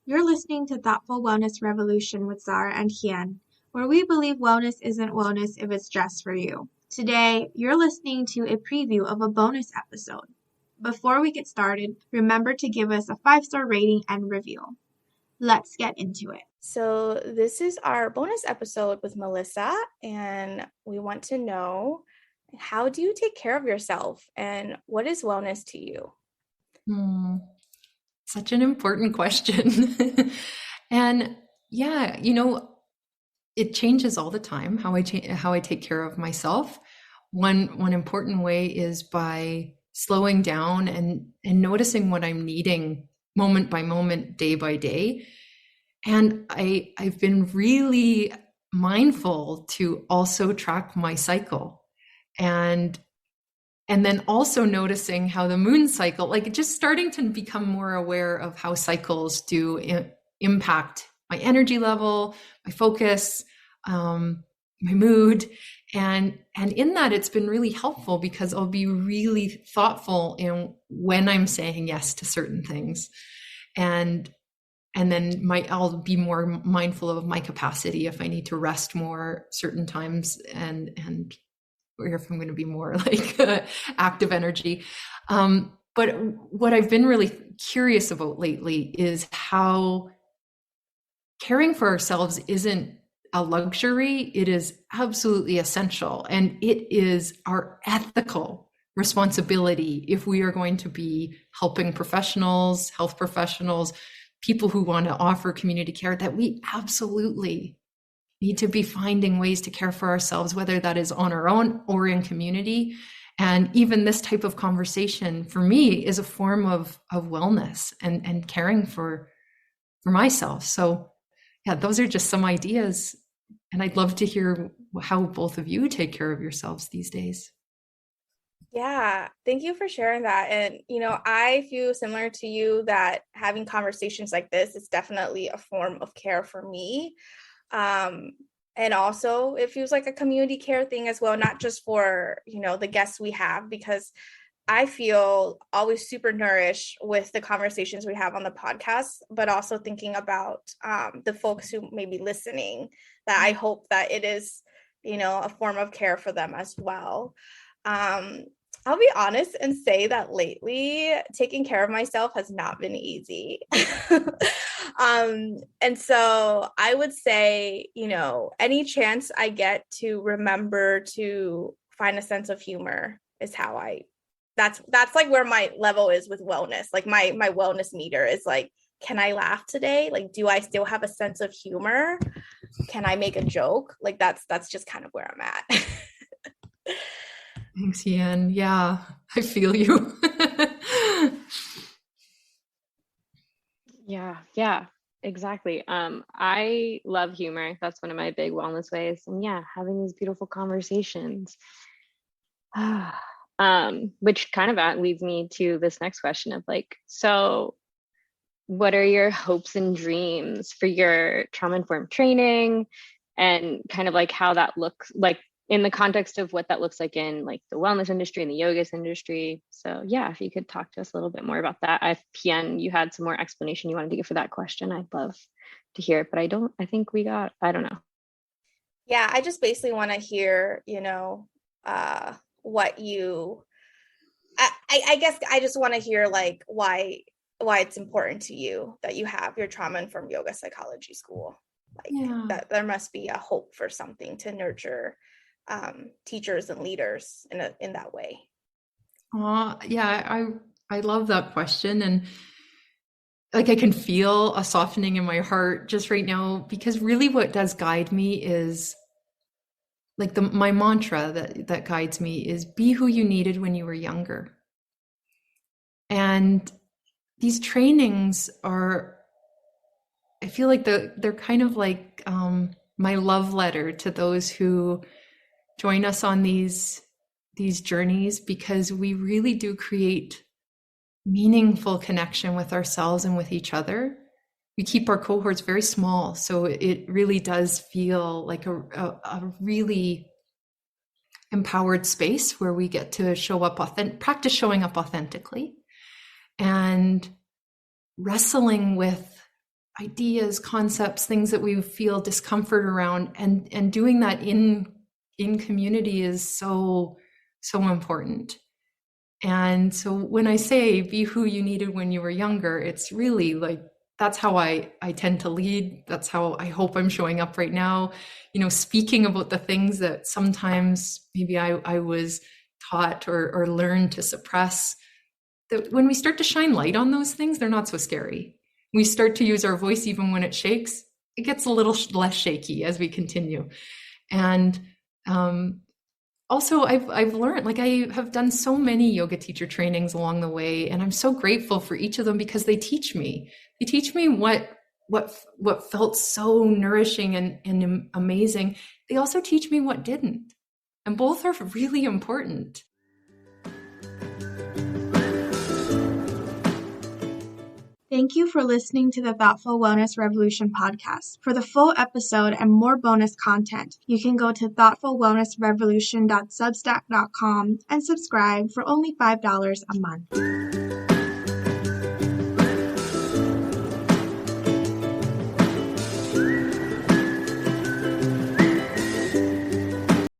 You're listening to Thoughtful Wellness Revolution with Zara and Hien, where we believe wellness isn't wellness if it's just for you. Today, you're listening to a preview of a bonus episode. Before we get started, remember to give us a 5-star rating and review. Let's get into it. So this is our bonus episode with Melissa, and we want to know, how do you take care of yourself and what is wellness to you? Such an important question. And yeah, it changes all the time how I take care of myself. One important way is by slowing down and noticing what I'm needing moment by moment, day by day. And I've been really mindful to also track my cycle and then also noticing how the moon cycle, like just starting to become more aware of how cycles do impact my energy level, my focus, my mood. And in that, it's been really helpful because I'll be really thoughtful in when I'm saying yes to certain things. And then I'll be more mindful of my capacity if I need to rest more certain times and or if I'm going to be more like active energy. But what I've been really curious about lately is how caring for ourselves isn't a luxury. It is absolutely essential. And it is our ethical responsibility if we are going to be helping professionals, health professionals, people who want to offer community care, that we absolutely need to be finding ways to care for ourselves, whether that is on our own or in community. And even this type of conversation for me is a form of wellness and caring for myself. So yeah, those are just some ideas. And I'd love to hear how both of you take care of yourselves these days. Yeah, thank you for sharing that. And, I feel similar to you that having conversations like this is definitely a form of care for me. And also it feels like a community care thing as well, not just for, the guests we have, because I feel always super nourished with the conversations we have on the podcast, but also thinking about the folks who may be listening, that I hope that it is, a form of care for them as well. I'll be honest and say that lately taking care of myself has not been easy. And so I would say, any chance I get to remember to find a sense of humor is how that's like where my level is with wellness. Like my wellness meter is like, can I laugh today? Like, do I still have a sense of humor? Can I make a joke? Like that's just kind of where I'm at. Thanks, Hien. Yeah, I feel you. Yeah, exactly. I love humor. That's one of my big wellness ways. And yeah, having these beautiful conversations. Which kind of leads me to this next question of like, so what are your hopes and dreams for your trauma-informed training, and kind of like how that looks like in the context of what that looks like in like the wellness industry and the yoga industry. So yeah, if you could talk to us a little bit more about that. Hien, you had some more explanation you wanted to give for that question. I'd love to hear it, but I don't know. Yeah, I just basically want to hear, what you, I guess I just want to hear like why it's important to you that you have your trauma-informed yoga psychology school. Like that there must be a hope for something to nurture teachers and leaders in that way. Yeah, I love that question. And like I can feel a softening in my heart just right now, because really what does guide me is like my mantra that guides me is be who you needed when you were younger. And these trainings are, I feel like they're kind of like my love letter to those who join us on these journeys, because we really do create meaningful connection with ourselves and with each other. We keep our cohorts very small, so it really does feel like a really empowered space where we get to practice showing up authentically and wrestling with ideas, concepts, things that we feel discomfort around, and doing that in community is so important. And so when I say be who you needed when you were younger, it's really like, that's how I tend to lead. That's how I hope I'm showing up right now, speaking about the things that sometimes maybe I was taught or learned to suppress. That when we start to shine light on those things, they're not so scary. We start to use our voice even when it shakes. It gets a little less shaky as we continue. And also, I've learned, like, I have done so many yoga teacher trainings along the way, and I'm so grateful for each of them because they teach me. They teach me what felt so nourishing and amazing. They also teach me what didn't, and both are really important. Thank you for listening to the Thoughtful Wellness Revolution podcast. For the full episode and more bonus content, you can go to thoughtfulwellnessrevolution.substack.com and subscribe for only $5 a month.